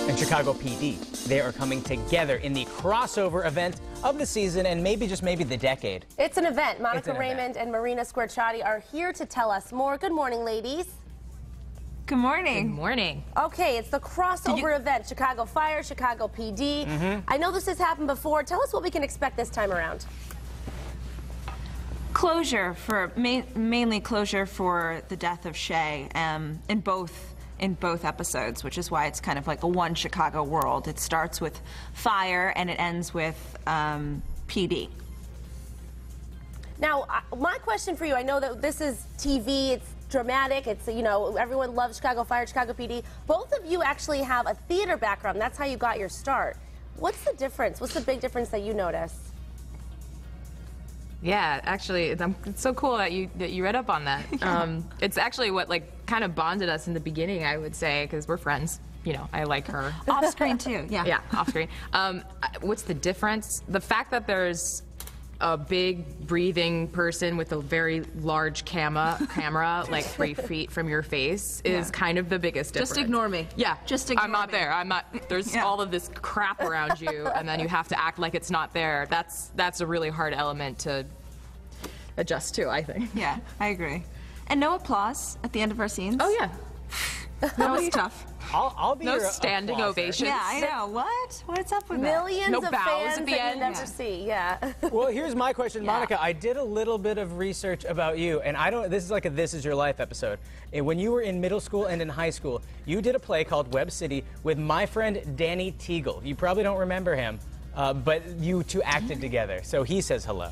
and Chicago PD. They are coming together in the crossover event of the season and maybe, just maybe, the decade. It's an event. Monica Raymond and Marina Squarciati are here to tell us more. Good morning, ladies. Good morning. Good morning. Okay, it's the crossover event, Chicago Fire, Chicago PD. I know this has happened before. Tell us what we can expect this time around. Closure for mainly closure for the death of Shay in both episodes, which is why it's kind of like a one Chicago world. It starts with fire and it ends with PD. Now, my question for you, I know that this is TV, it's dramatic, it's, you know, everyone loves Chicago Fire, Chicago PD. Both of you actually have a theater background. That's how you got your start. What's the difference? What's the big difference that you notice? Yeah, actually, it's so cool that you read up on that. It's actually what kind of bonded us in the beginning, I would say, because we're friends. You know, I like her. Off screen too, yeah. Yeah, off screen. What's the difference? The fact that there's a big breathing person with a very large camera like 3 feet from your face is kind of the biggest difference. Just ignore me. Yeah, just ignore I'm not me. there. I'm not. There's all of this crap around you, and then you have to act like it's not there. That's a really hard element to adjust to, I think. Yeah, I agree. And no applause at the end of our scenes. Oh yeah. That was tough. I'll be No your standing applauser. ovations. Yeah, I know. What? What's up with Millions No of bows fans at the that end. you never see, yeah. Well, here's my question, Monica. I did a little bit of research about you, and this is like a This Is Your Life episode. And when you were in middle school and in high school, you did a play called Web City with my friend Danny Teagle. You probably don't remember him, but you two acted together. So he says hello.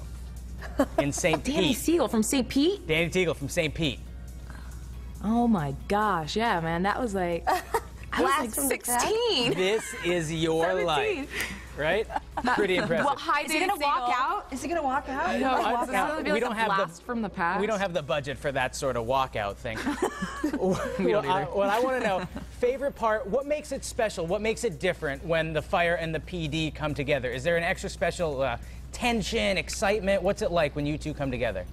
In St. Pete. Danny Siegel from St. Pete? Danny Teagle from St. Pete. Oh my gosh, yeah, man, that was like, I was like 16. This is your life, right? Pretty impressive. Well, hi, Is he gonna walk out? Is he gonna walk out? No, we don't have blast from the past. We don't have the budget for that sort of walkout thing. What I want to know, favorite part, what makes it special? What makes it different when the fire and the PD come together? Is there an extra special tension, excitement? What's it like when you two come together?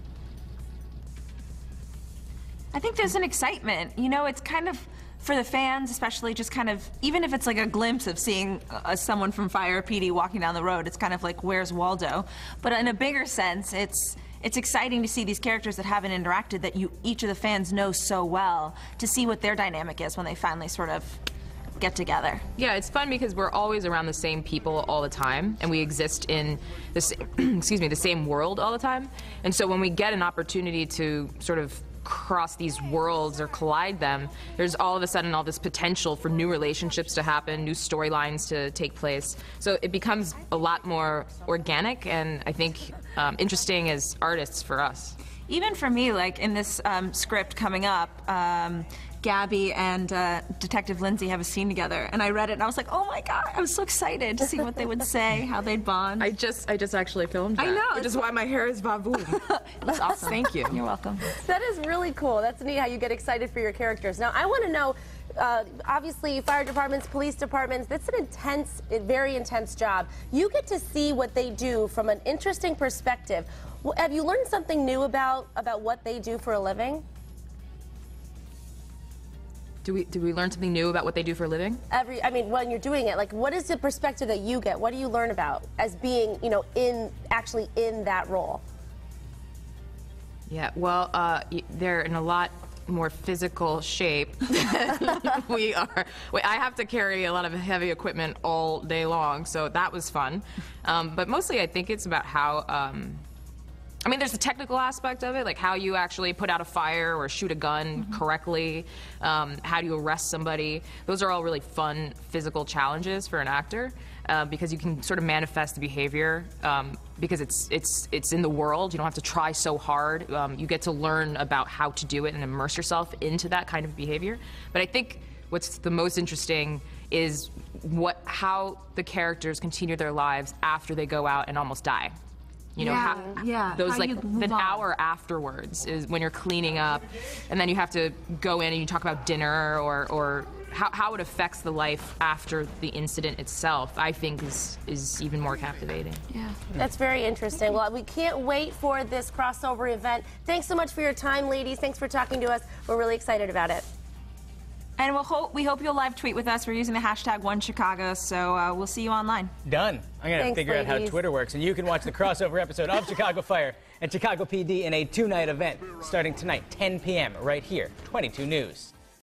I think there's an excitement. You know, it's kind of, for the fans especially, just kind of, even if it's like a glimpse of seeing someone from Fire PD walking down the road, it's kind of like, where's Waldo? But in a bigger sense, it's exciting to see these characters that haven't interacted, that each of the fans know so well, to see what their dynamic is when they finally sort of get together. Yeah, it's fun because we're always around the same people all the time, and we exist in the the same world all the time. And so when we get an opportunity to sort of cross these worlds or collide them, there's all of a sudden all this potential for new relationships to happen, new storylines to take place. So it becomes a lot more organic and I think interesting as artists for us. Even for me, like in this script coming up, Gabby and Detective Lindsay have a scene together, and I read it and I was like, oh my god, I was so excited to see what they would say, how they'd bond. I just actually filmed that. I know, which is why my hair is vavoom. That's awesome. Thank you. You're welcome. That is really cool. That's neat how you get excited for your characters. Now, I want to know, obviously, fire departments, police departments, it's an intense, very intense job. You get to see what they do from an interesting perspective. Have you learned something new about what they do for a living? Do we learn something new about what they do for a living? I mean, when you're doing it, like, what is the perspective that you get? What do you learn about as being, you know, actually in that role? Yeah, well, they're in a lot more physical shape than we are. I have to carry a lot of heavy equipment all day long, so that was fun. But mostly I think it's about how, I mean, there's the technical aspect of it, like how you actually put out a fire or shoot a gun correctly, how do you arrest somebody. Those are all really fun physical challenges for an actor because you can sort of manifest the behavior because it's in the world. You don't have to try so hard. You get to learn about how to do it and immerse yourself into that kind of behavior. But I think what's the most interesting is how the characters continue their lives after they go out and almost die. You know, those like the hour afterwards is when you're cleaning up, and then you have to go in and you talk about dinner or how it affects the life after the incident itself, I think is even more captivating. Yeah. That's very interesting. Well, we can't wait for this crossover event. Thanks so much for your time, ladies. Thanks for talking to us. We're really excited about it. And we hope you'll live tweet with us. We're using the hashtag #OneChicago, so we'll see you online. Done. I'm going to Thanks, figure out how ladies. Twitter works, and you can watch the crossover episode of Chicago Fire and Chicago PD in a 2-night event starting tonight, 10 p.m. right here, 22 News.